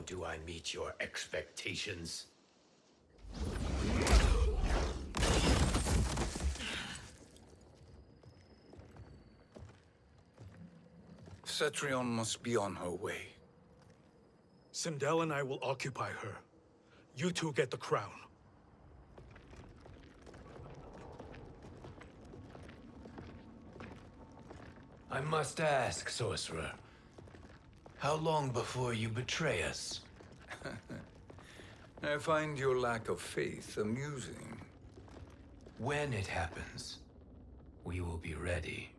do I meet your expectations? Cetrion must be on her way. Sindel and I will occupy her. You two get the crown. I must ask, sorcerer. How long before you betray us? I find your lack of faith amusing. When it happens, we will be ready.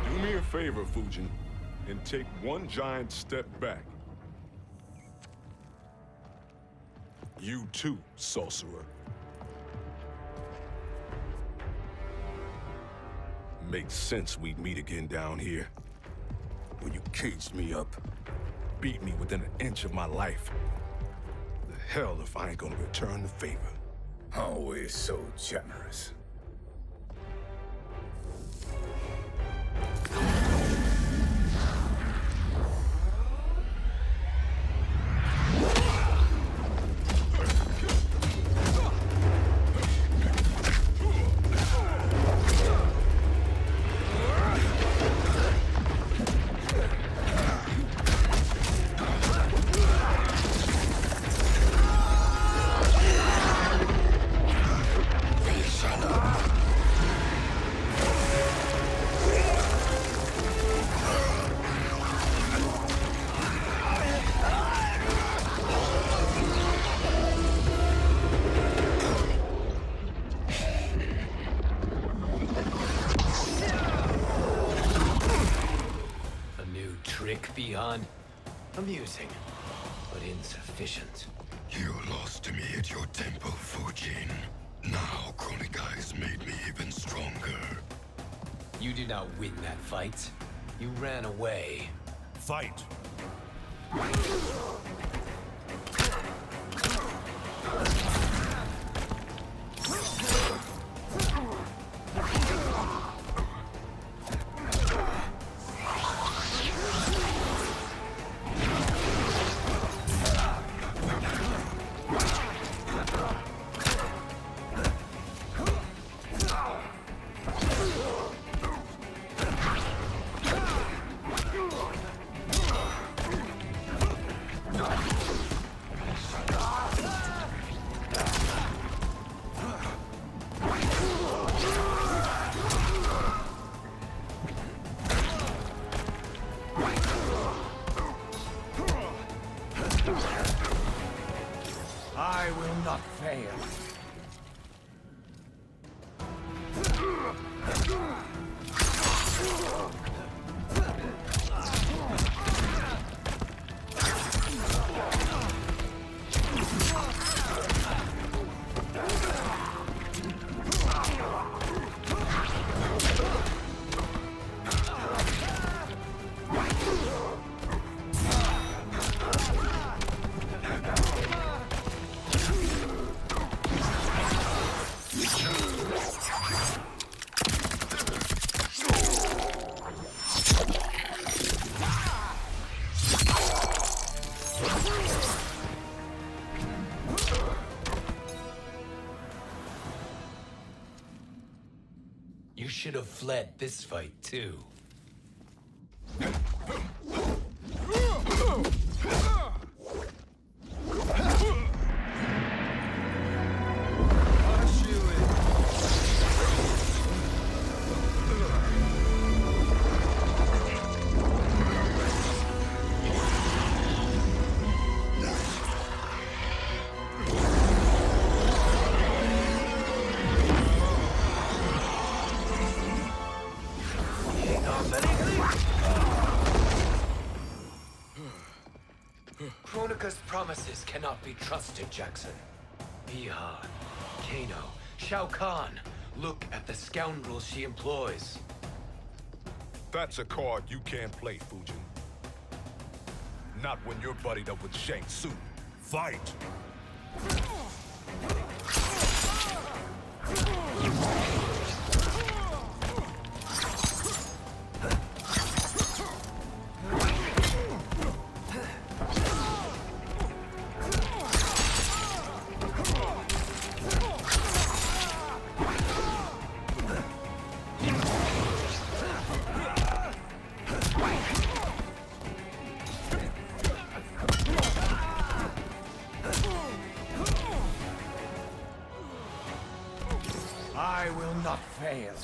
Do me a favor, Fujin, and take one giant step back. You too, sorcerer. Makes sense we'd meet again down here. When you caged me up, beat me within an inch of my life. The hell if I ain't gonna return the favor. Always so generous. Beyond amusing, but insufficient. You lost to me at your temple, Fujin. Now Kronika has made me even stronger. You did not win that fight. You ran away. Fight! I will not fail. You should have fled this fight, too. Kronika's promises cannot be trusted, Jackson. Bihan, Kano, Shao Kahn. Look at the scoundrels she employs. That's a card you can't play, Fujin. Not when you're buddied up with Shang Tsung. Fight! I will not fail.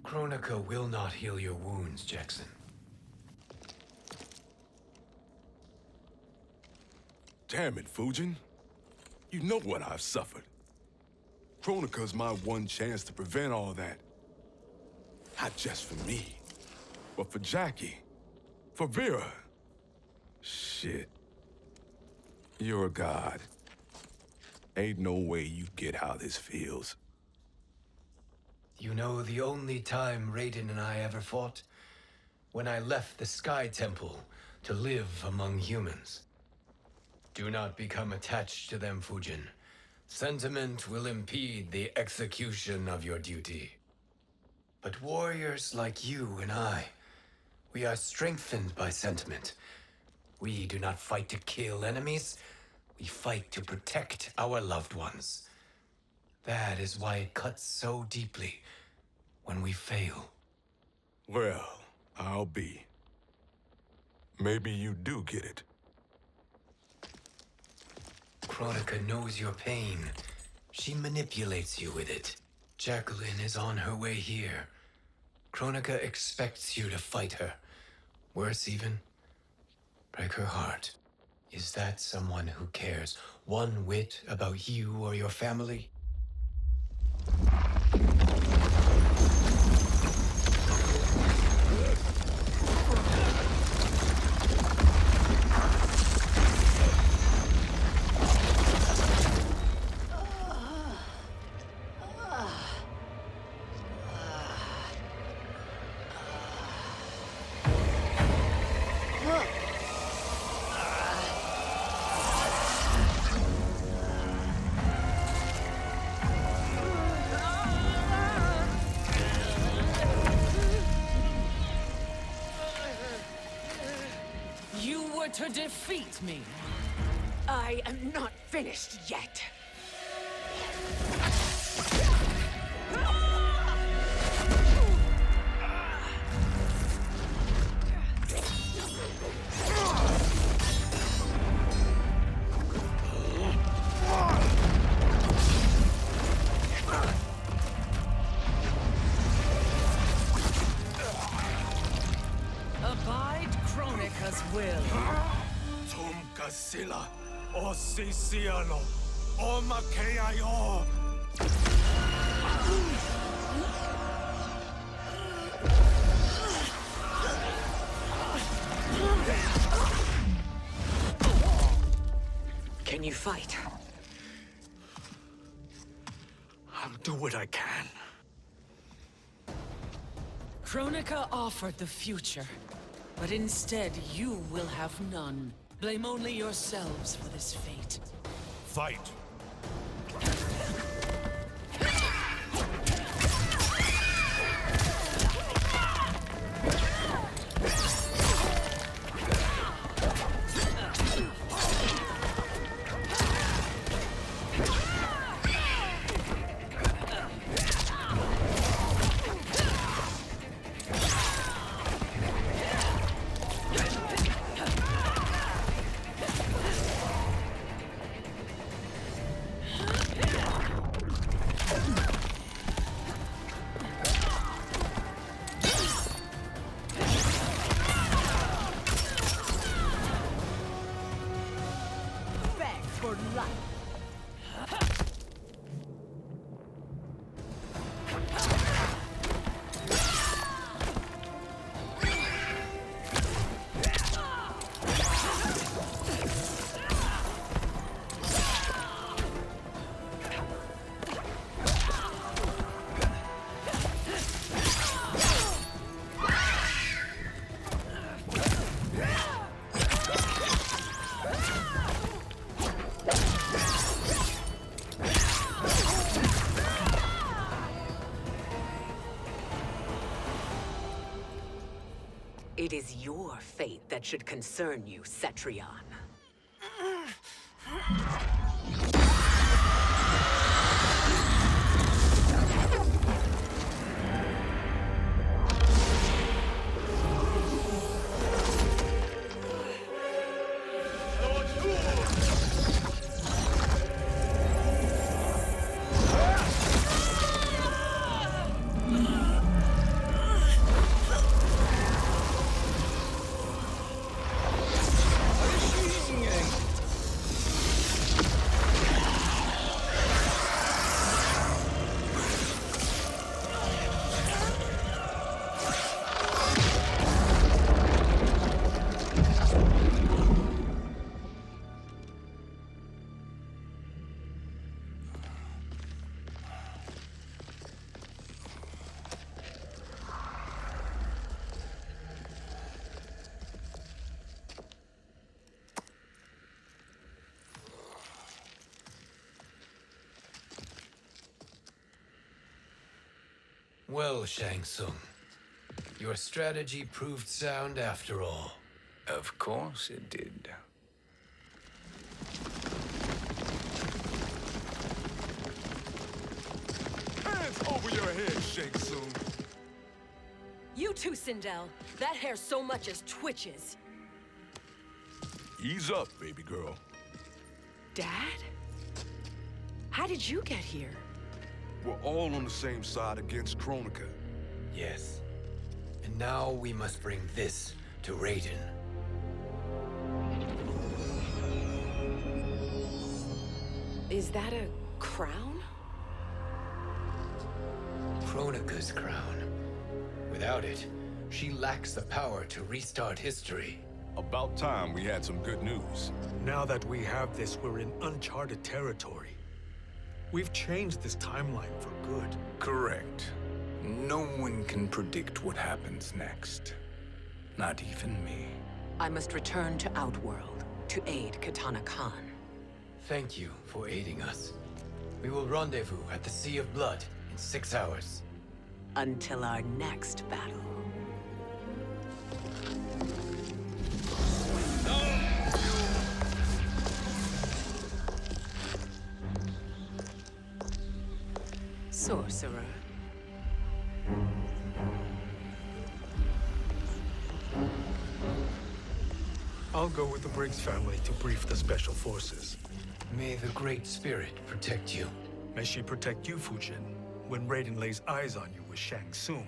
Kronika will not heal your wounds, Jackson. Damn it, Fujin. You know what I've suffered. Kronika's my one chance to prevent all that. Not just for me, but for Jackie, for Vera. Shit. You're a god. Ain't no way you get how this feels. You know the only time Raiden and I ever fought? When I left the Sky Temple to live among humans. Do not become attached to them, Fujin. Sentiment will impede the execution of your duty. But warriors like you and I, we are strengthened by sentiment. We do not fight to kill enemies. We fight to protect our loved ones. That is why it cuts so deeply when we fail. Well, I'll be. Maybe you do get it. Kronika knows your pain. She manipulates you with it. Jacqueline is on her way here. Kronika expects you to fight her. Worse even, break her heart. Is that someone who cares one whit about you or your family? To defeat me. I am not finished yet. Abide Kronika's will. Sila, o Siciano, o Makeayo. Can you fight? I'll do what I can. Kronika offered the future, but instead you will have none. Blame only yourselves for this fate. Fight! Back for life. It is your fate that should concern you, Cetrion. Well, Shang Tsung, your strategy proved sound after all. Of course it did. Hands over your head, Shang Tsung. You too, Sindel. That hair so much as twitches. Ease up, baby girl. Dad? How did you get here? We're all on the same side against Kronika. Yes. And now we must bring this to Raiden. Is that a crown? Kronika's crown. Without it, she lacks the power to restart history. About time we had some good news. Now that we have this, we're in uncharted territory. We've changed this timeline for good. Correct. No one can predict what happens next. Not even me. I must return to Outworld to aid Katana Khan. Thank you for aiding us. We will rendezvous at the Sea of Blood in 6 hours. Until our next battle. Sorcerer. I'll go with the Briggs family to brief the Special Forces. May the Great Spirit protect you. May she protect you, Fujin, when Raiden lays eyes on you with Shang Tsung.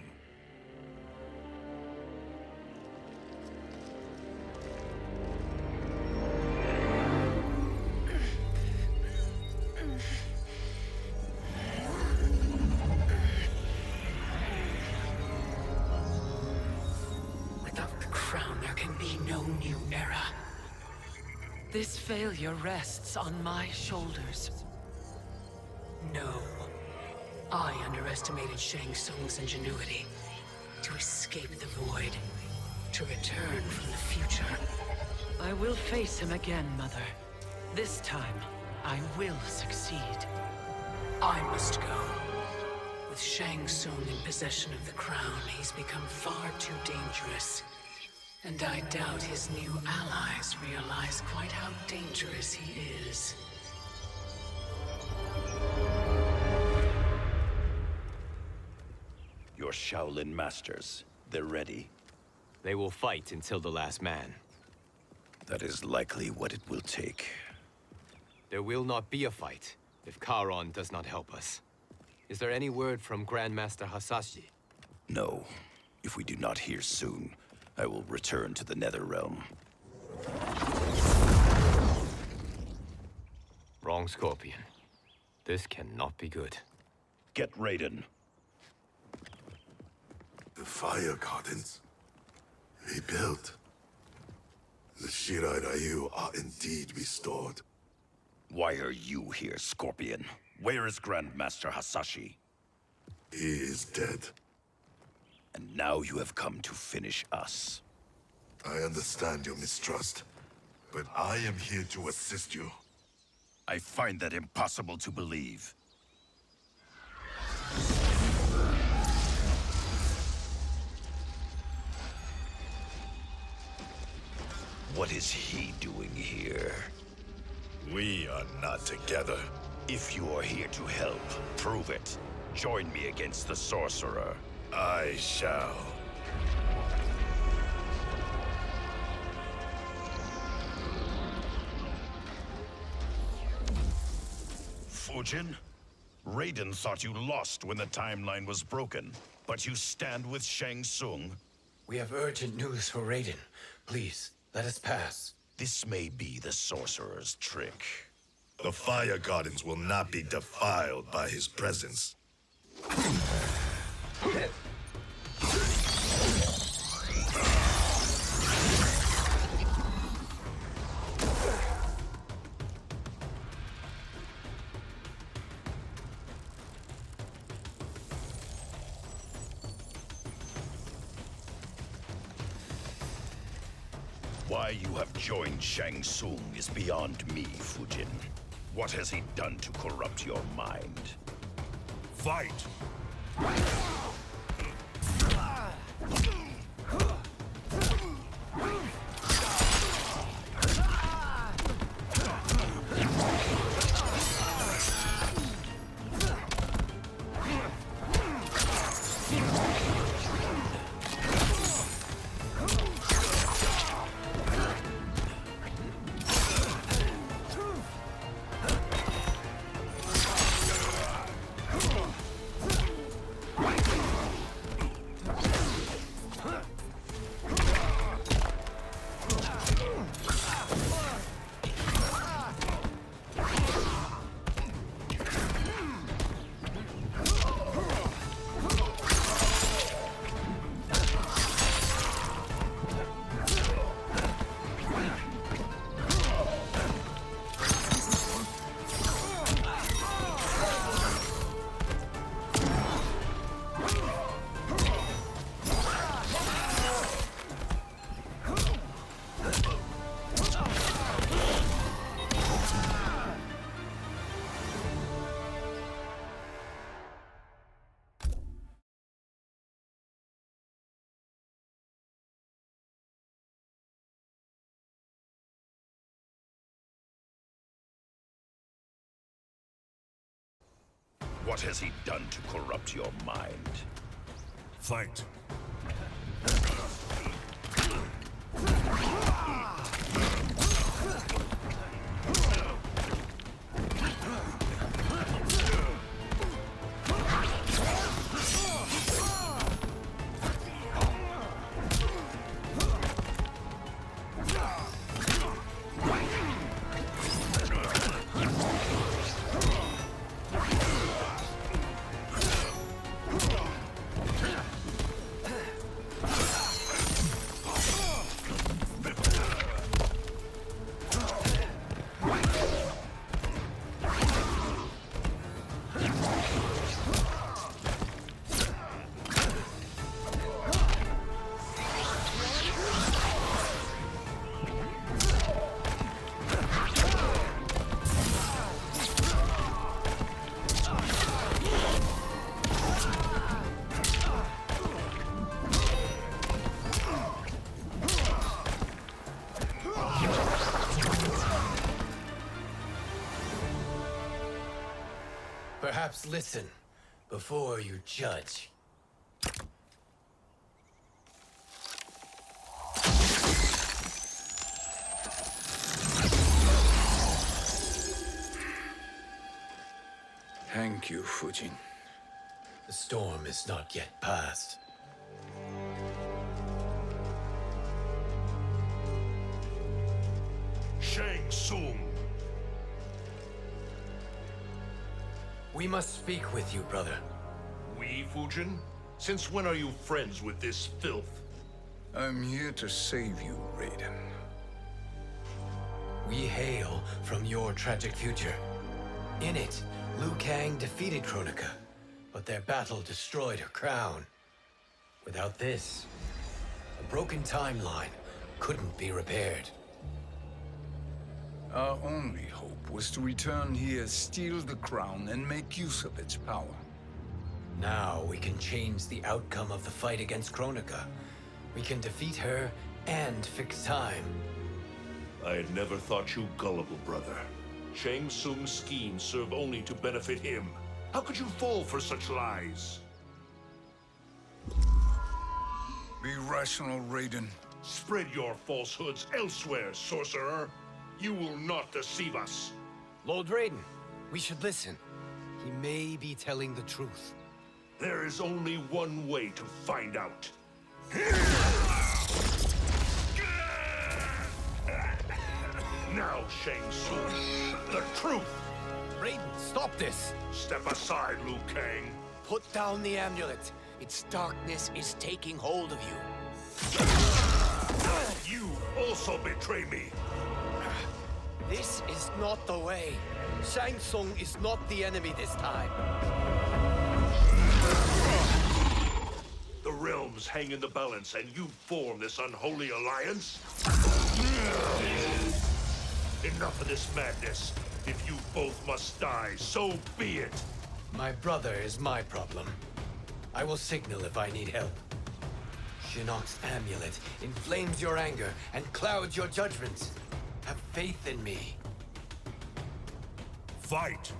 Without the crown, there can be no new era. This failure rests on my shoulders. No. I underestimated Shang Tsung's ingenuity. To escape the void. To return from the future. I will face him again, Mother. This time, I will succeed. I must go. With Shang Tsung in possession of the crown, he's become far too dangerous. And I doubt his new allies realize quite how dangerous he is. Your Shaolin masters, they're ready. They will fight until the last man. That is likely what it will take. There will not be a fight if Charon does not help us. Is there any word from Grandmaster Hasashi? No. If we do not hear soon, I will return to the Netherrealm. Wrong Scorpion. This cannot be good. Get Raiden. The fire gardens rebuilt. The Shirai Ryu are indeed restored. Why are you here, Scorpion? Where is Grandmaster Hasashi? He is dead. And now you have come to finish us. I understand your mistrust, but I am here to assist you. I find that impossible to believe. What is he doing here? We are not together. If you are here to help, prove it. Join me against the Sorcerer. I shall. Fujin? Raiden thought you lost when the timeline was broken, but you stand with Shang Tsung. We have urgent news for Raiden. Please, let us pass. This may be the Sorcerer's trick. The fire gardens will not be defiled by his presence. Why you have joined Shang Tsung is beyond me, Fujin. What has he done to corrupt your mind? Fight! What has he done to corrupt your mind? Fight! Perhaps listen before you judge. Thank you, Fujin. The storm is not yet past. Shang Tsung! We must speak with you, brother. We, Fujin? Since when are you friends with this filth? I'm here to save you, Raiden. We hail from your tragic future. In it, Liu Kang defeated Kronika, but their battle destroyed her crown. Without this, a broken timeline couldn't be repaired. Our only hope was to return here, steal the crown, and make use of its power. Now we can change the outcome of the fight against Kronika. We can defeat her and fix time. I had never thought you gullible, brother. Shang Tsung's schemes serve only to benefit him. How could you fall for such lies? Be rational, Raiden. Spread your falsehoods elsewhere, sorcerer. You will not deceive us. Lord Raiden, we should listen. He may be telling the truth. There is only one way to find out. Now, Shang Tsung, the truth! Raiden, stop this! Step aside, Liu Kang. Put down the amulet. Its darkness is taking hold of you. You also betray me. This is not the way. Shang Tsung is not the enemy this time. The realms hang in the balance, and you form this unholy alliance? Enough of this madness. If you both must die, so be it. My brother is my problem. I will signal if I need help. Shinnok's amulet inflames your anger and clouds your judgments. Have faith in me. Fight!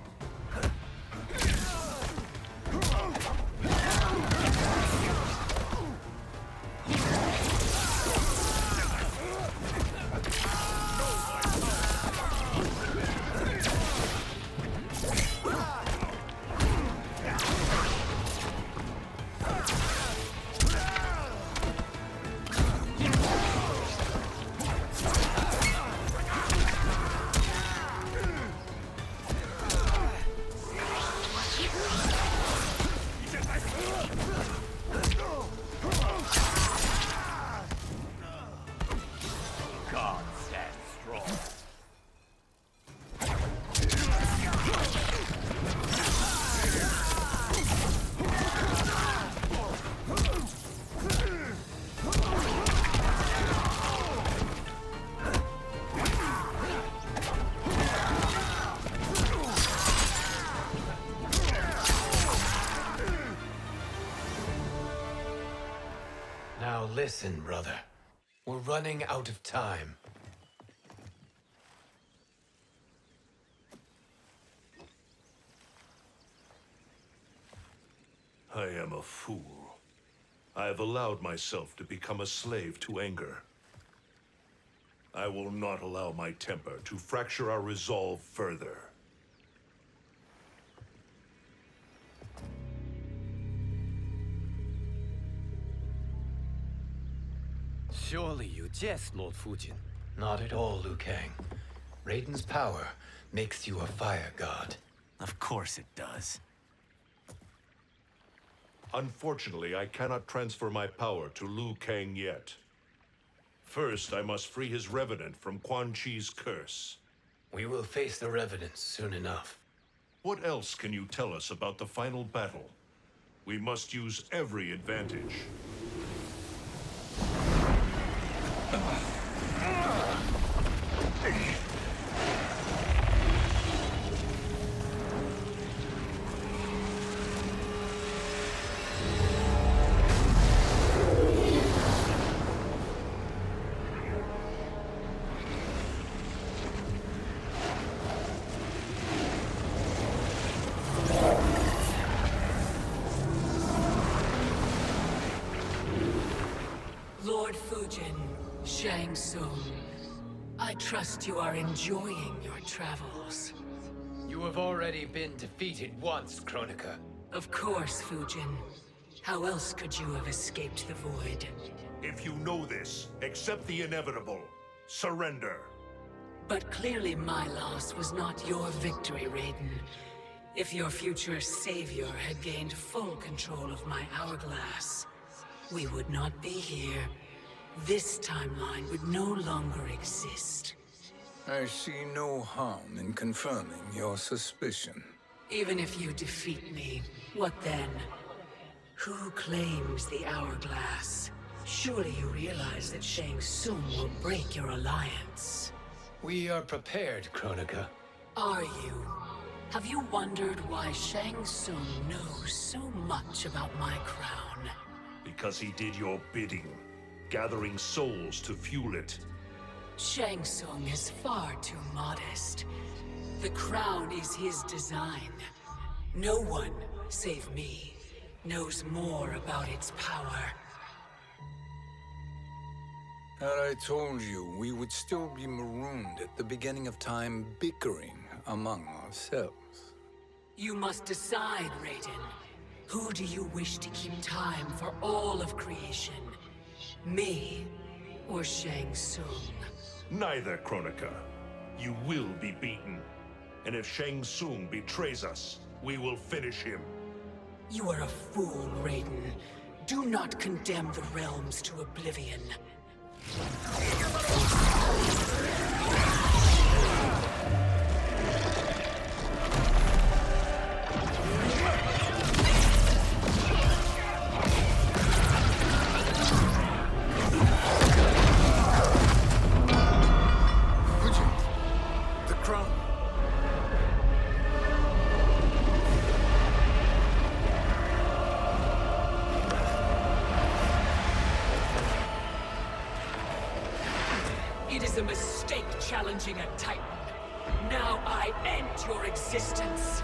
Now listen, brother. We're running out of time. I am a fool. I have allowed myself to become a slave to anger. I will not allow my temper to fracture our resolve further. Surely you jest, Lord Fujin. Not at all, Liu Kang. Raiden's power makes you a fire god. Of course it does. Unfortunately, I cannot transfer my power to Liu Kang yet. First, I must free his Revenant from Quan Chi's curse. We will face the Revenants soon enough. What else can you tell us about the final battle? We must use every advantage. Lord Fujin, Shang Tsung, I trust you are enjoying your travels. You have already been defeated once, Kronika. Of course, Fujin. How else could you have escaped the void? If you know this, accept the inevitable. Surrender. But clearly my loss was not your victory, Raiden. If your future savior had gained full control of my hourglass, we would not be here. This timeline would no longer exist. I see no harm in confirming your suspicion. Even if you defeat me, what then? Who claims the hourglass? Surely you realize that Shang Tsung will break your alliance. We are prepared, Kronika. Are you? Have you wondered why Shang Tsung knows so much about my crown? Because he did your bidding, gathering souls to fuel it. Shang Tsung is far too modest. The crown is his design. No one, save me, knows more about its power. Had I told you, we would still be marooned at the beginning of time, bickering among ourselves. You must decide, Raiden. Who do you wish to keep time for all of creation? Me or Shang Tsung? Neither, Kronika. You will be beaten. And if Shang Tsung betrays us, we will finish him. You are a fool, Raiden. Do not condemn the realms to oblivion. The crown. It is a mistake challenging a Titan. Now I end your existence.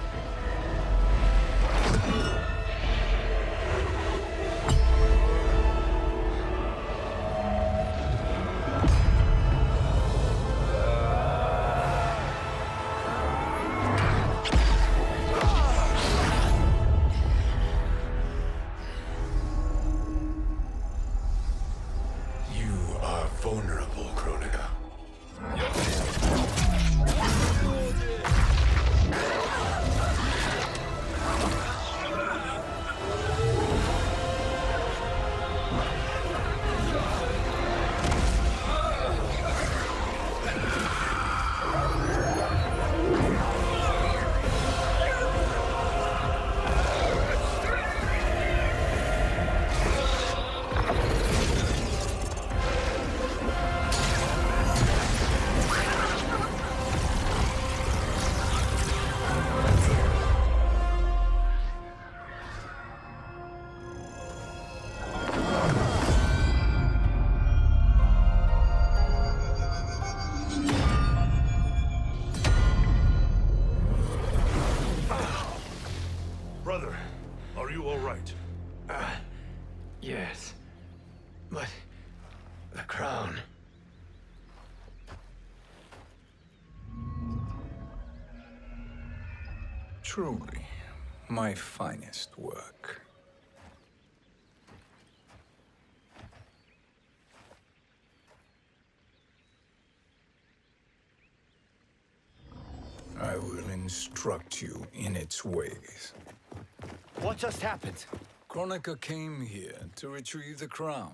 You are vulnerable, Kronika. Brother, are you all right? Yes. But the crown. Truly, my finest work. I will instruct you in its ways. What just happened? Kronika came here to retrieve the crown.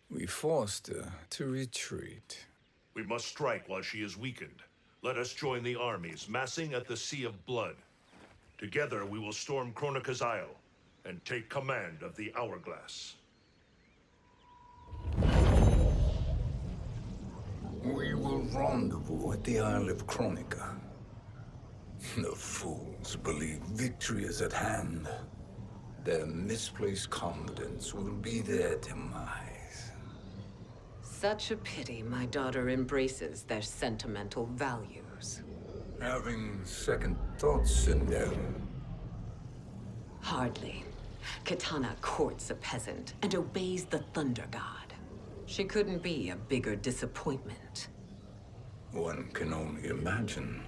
We forced her to retreat. We must strike while she is weakened. Let us join the armies, massing at the Sea of Blood. Together we will storm Kronika's Isle and take command of the Hourglass. We will rendezvous at the Isle of Kronika. The fools believe victory is at hand. Their misplaced confidence will be their demise. Such a pity my daughter embraces their sentimental values. Having second thoughts, Sindel. Hardly. Kitana courts a peasant and obeys the Thunder God. She couldn't be a bigger disappointment. One can only imagine.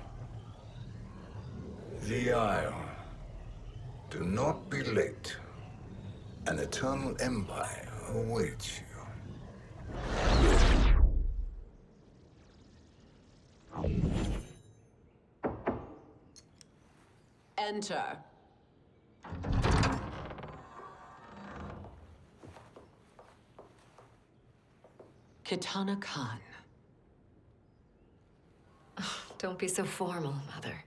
The Isle. Do not be late. An eternal empire awaits you. Enter. Kitana Khan. Don't be so formal, Mother.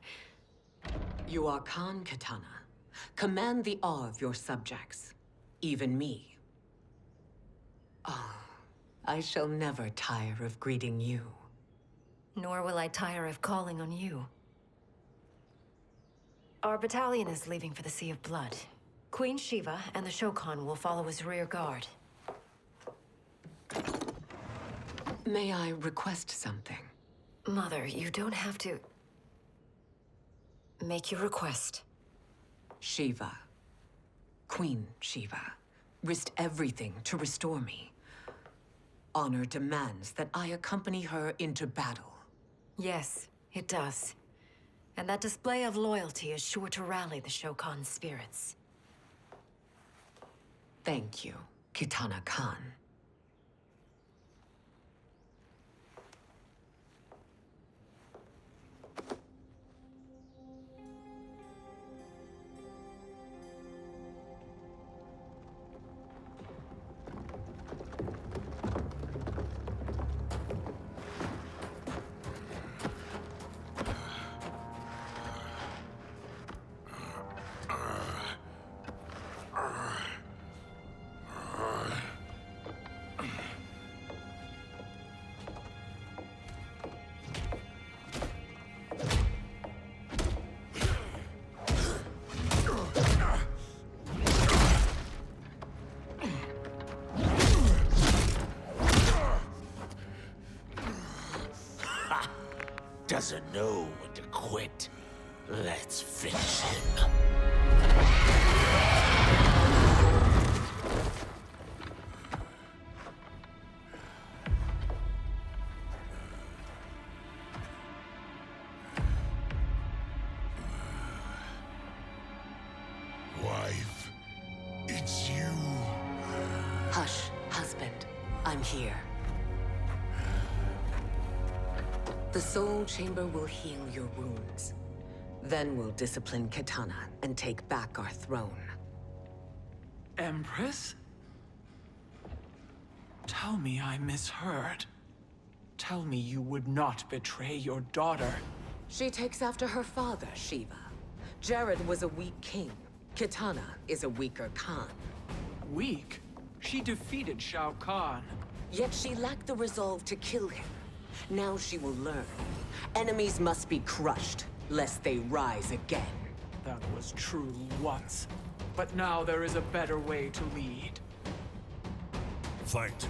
You are Khan Kitana. Command the awe of your subjects, even me. Oh, I shall never tire of greeting you. Nor will I tire of calling on you. Our battalion is leaving for the Sea of Blood. Queen Shiva and the Shokan will follow as rear guard. May I request something? Mother, you don't have to... Make your request. Shiva, Queen Shiva, risked everything to restore me. Honor demands that I accompany her into battle. Yes, it does. And that display of loyalty is sure to rally the Shokan's spirits. Thank you, Kitana Khan. Doesn't know when to quit. Let's finish him. Wife, it's you. Hush, husband. I'm here. The Soul Chamber will heal your wounds. Then we'll discipline Kitana and take back our throne. Empress? Tell me I misheard. Tell me you would not betray your daughter. She takes after her father, Shiva. Jared was a weak king. Kitana is a weaker Khan. Weak? She defeated Shao Kahn. Yet she lacked the resolve to kill him. Now she will learn. Enemies must be crushed, lest they rise again. That was true once. But now there is a better way to lead. Fight.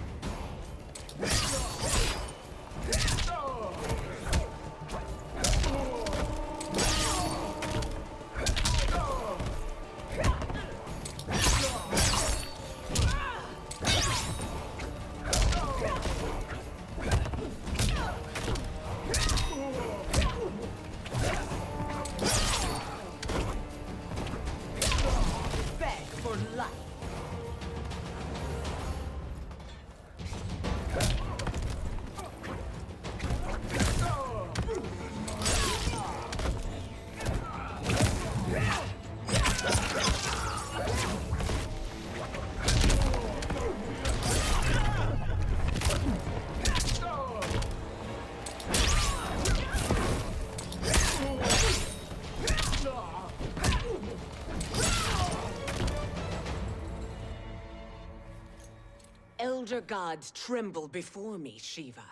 Elder gods tremble before me, Shiva.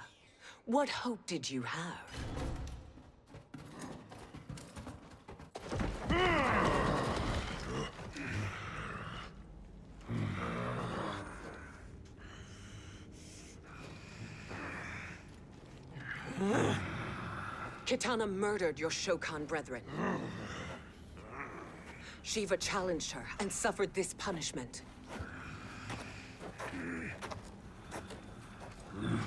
What hope did you have? Kitana murdered your Shokan brethren. Shiva challenged her and suffered this punishment.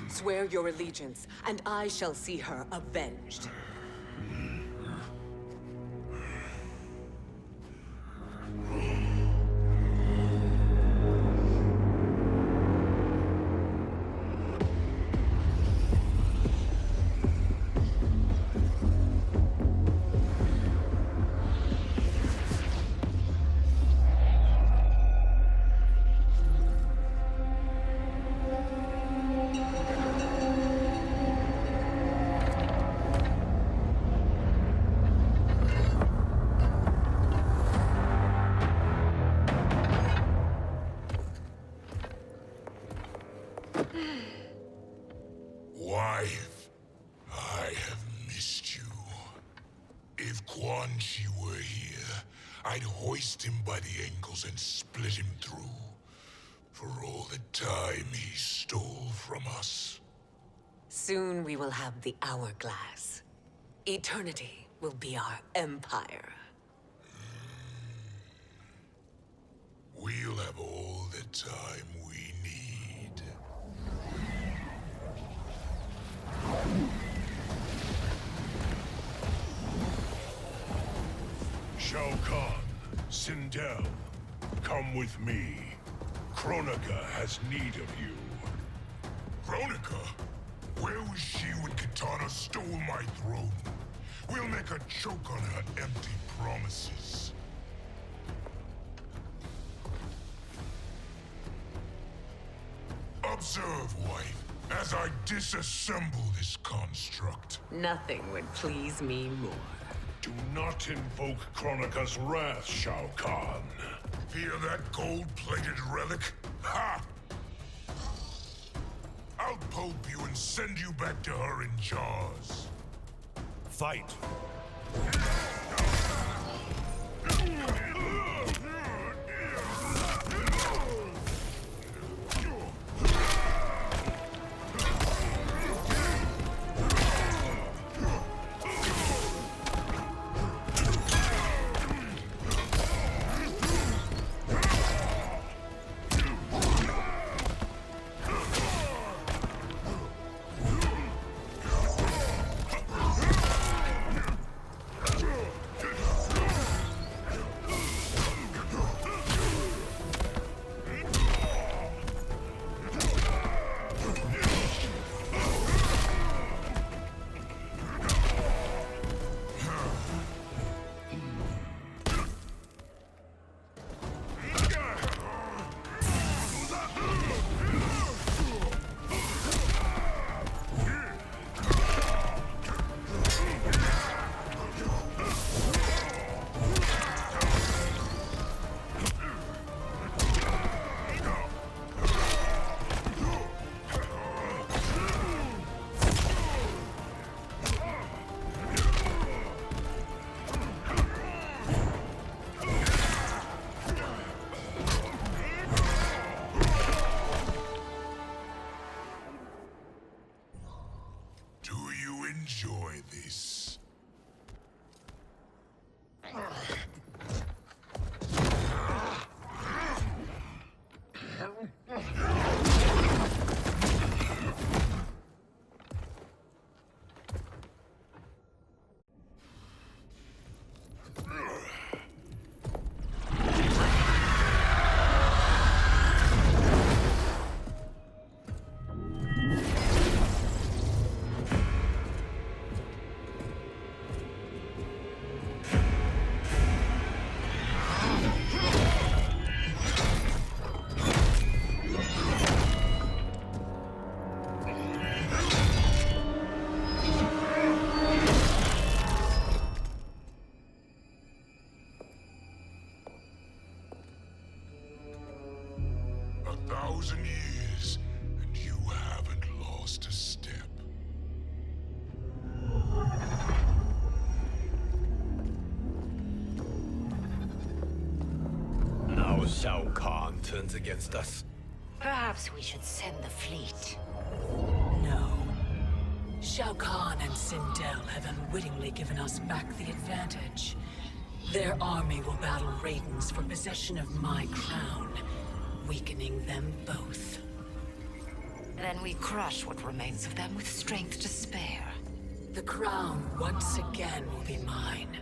Swear your allegiance, and I shall see her avenged. I'd hoist him by the ankles and split him through. For all the time he stole from us. Soon we will have the hourglass. Eternity will be our empire. We'll have all the time we need. Shao Kahn, Sindel, come with me. Kronika has need of you. Kronika? Where was she when Kitana stole my throne? We'll make her choke on her empty promises. Observe, wife, as I disassemble this construct. Nothing would please me more. Do not invoke Kronika's wrath, Shao Kahn. Fear that gold-plated relic? Ha! I'll pulp you and send you back to her in jars. Fight! Enjoy this. Years, and you haven't lost a step. Now Shao Kahn turns against us. Perhaps we should send the fleet. No. Shao Kahn and Sindel have unwittingly given us back the advantage. Their army will battle Raidens for possession of my crown, weakening them both. Then we crush what remains of them with strength to spare. The crown once again will be mine.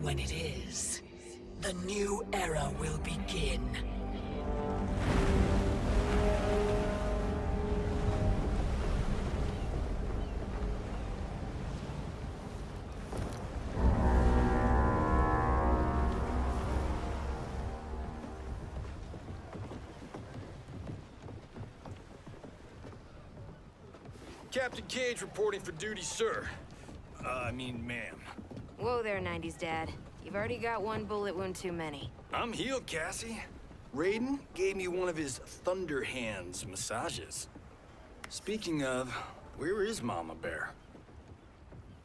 When it is, the new era will begin. Captain Cage reporting for duty, sir. I mean, ma'am. Whoa there, 90s dad. You've already got one bullet wound too many. I'm healed, Cassie. Raiden gave me one of his Thunder Hands massages. Speaking of, where is Mama Bear?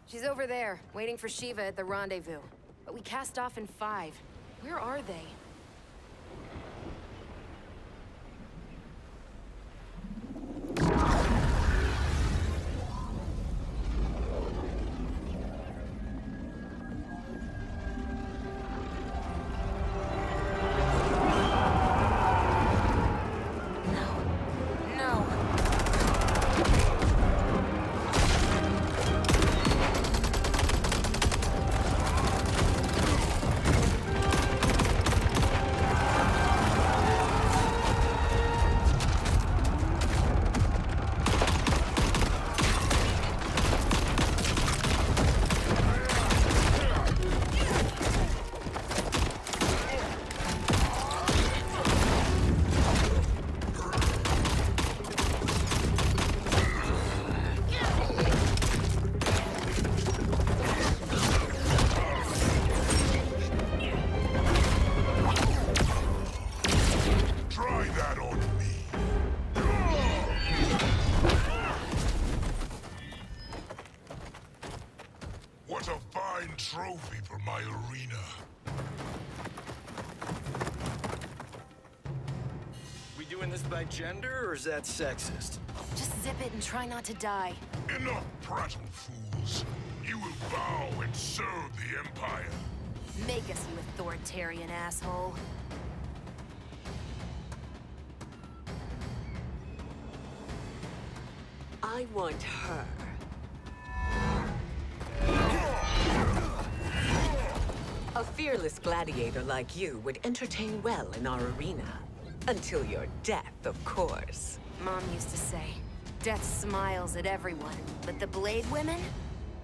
She's over there, waiting for Shiva at the rendezvous. But we cast off in 5. Where are they? What a fine trophy for my arena. We doing this by gender, or is that sexist? Just zip it and try not to die. Enough prattle, fools. You will bow and serve the Empire. Make us, you authoritarian asshole. I want her. A fearless gladiator like you would entertain well in our arena. Until your death, of course. Mom used to say, death smiles at everyone, but the Blade women,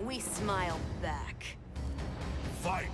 we smile back. Fight!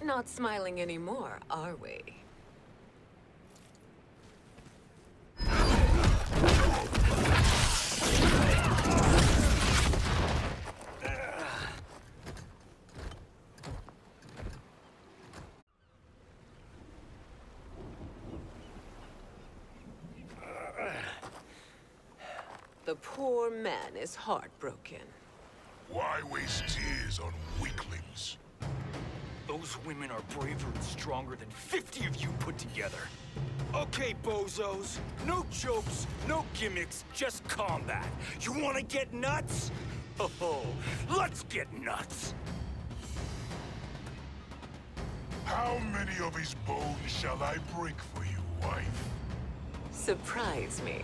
Not smiling anymore, are we? The poor man is heartbroken. Why waste tears on weaklings? Those women are braver and stronger than 50 of you put together. Okay, bozos. No jokes, no gimmicks, just combat. You wanna get nuts? Oh, let's get nuts! How many of his bones shall I break for you, wife? Surprise me.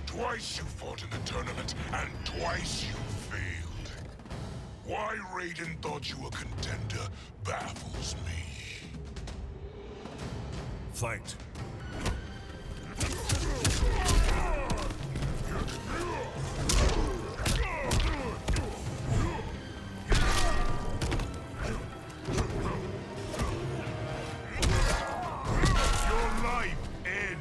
Twice you fought in the tournament, and twice you failed. Why Raiden thought you a contender baffles me. Fight. Your life ends.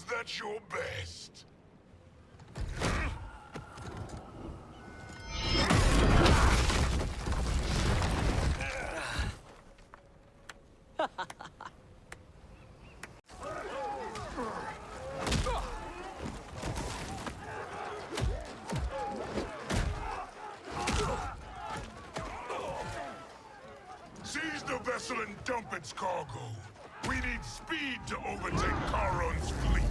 that your best? Seize the vessel and dump its cargo. We need speed to overtake Charon's fleet.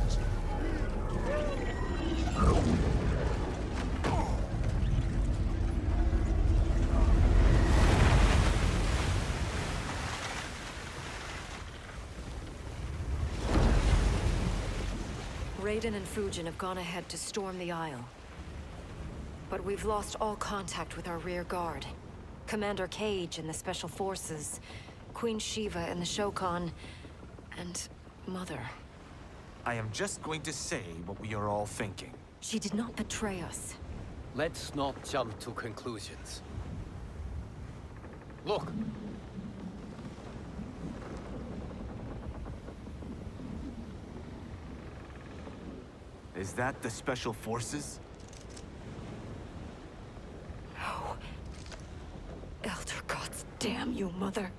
Raiden and Fujin have gone ahead to storm the Isle. But we've lost all contact with our rear guard. Commander Cage and the Special Forces, Queen Shiva and the Shokan, and Mother. I am just going to say what we are all thinking. She did not betray us. Let's not jump to conclusions. Look! Is that the Special Forces? No. Elder gods, damn you, Mother.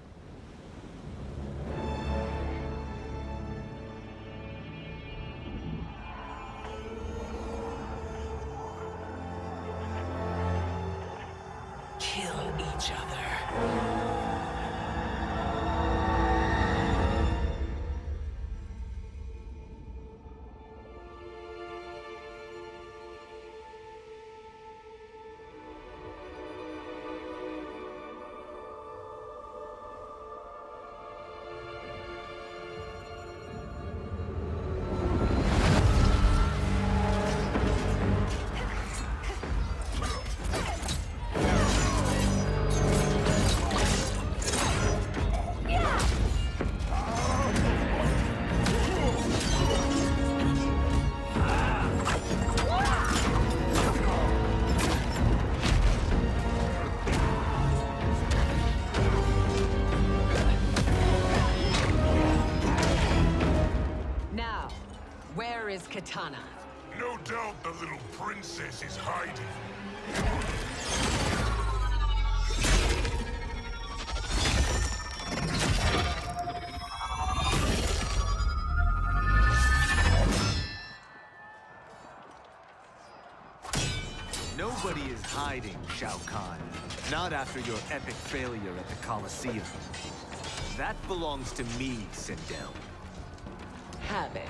Kill each other. Where is Kitana? No doubt the little princess is hiding. Nobody is hiding, Shao Kahn. Not after your epic failure at the Colosseum. That belongs to me, Sindel. Have it.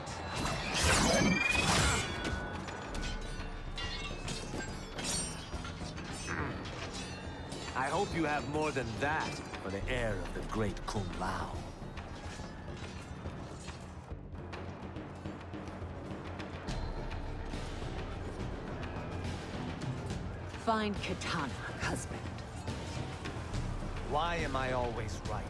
I hope you have more than that for the heir of the great Kung Lao. Find Kitana, husband. Why am I always right?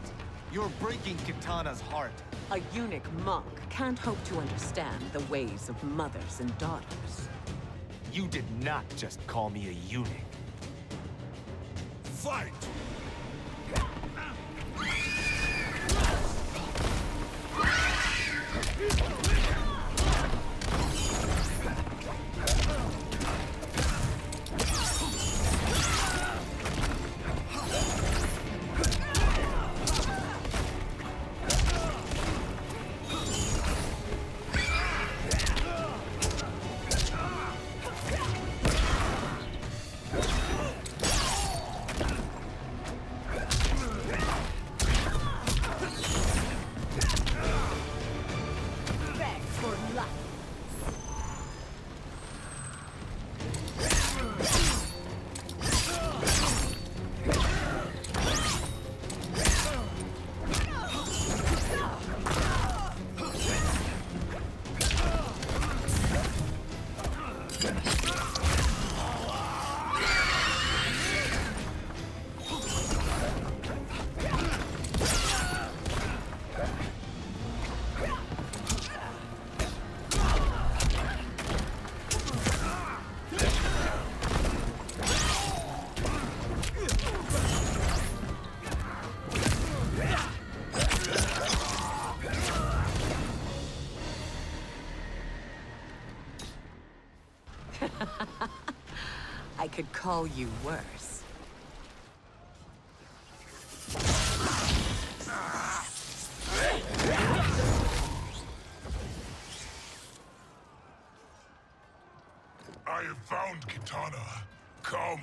You're breaking Kitana's heart. A eunuch monk can't hope to understand the ways of mothers and daughters. You did not just call me a eunuch. Fight! could call you worse. I have found Kitana. Come.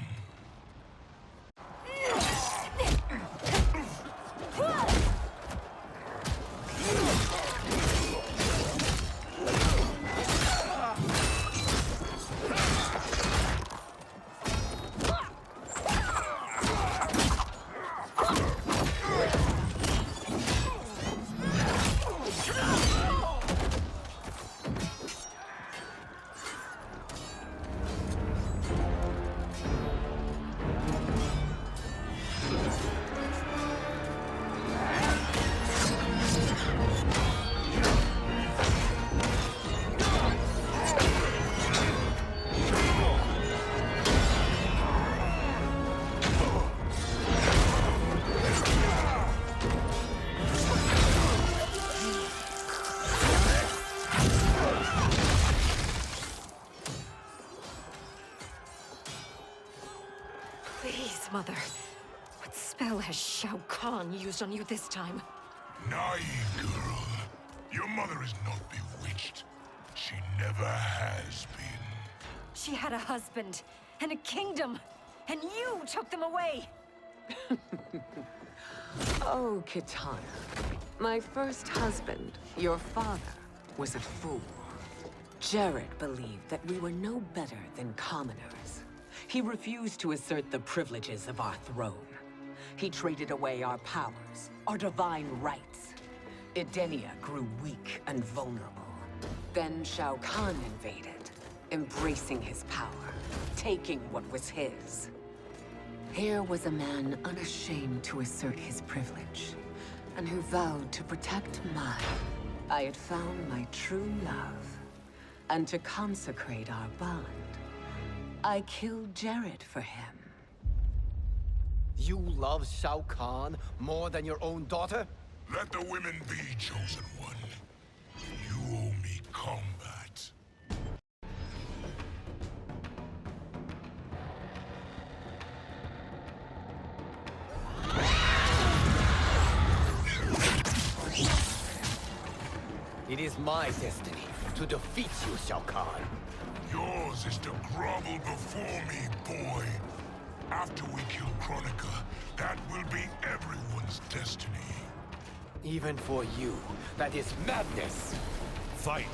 Please, Mother. What spell has Shao Kahn used on you this time? Naive girl. Your mother is not bewitched. She never has been. She had a husband and a kingdom, and you took them away! Oh, Kitana. My first husband, your father, was a fool. Jared believed that we were no better than commoners. He refused to assert the privileges of our throne. He traded away our powers, our divine rights. Edenia grew weak and vulnerable. Then Shao Kahn invaded, embracing his power, taking what was his. Here was a man unashamed to assert his privilege, and who vowed to protect mine. I had found my true love, and to consecrate our bond, I killed Jared for him. You love Shao Kahn more than your own daughter? Let the women be, chosen one. You owe me combat. It is my destiny to defeat you, Shao Kahn. Yours is to grovel before me, boy. After we kill Kronika, that will be everyone's destiny. Even for you, that is madness. Fight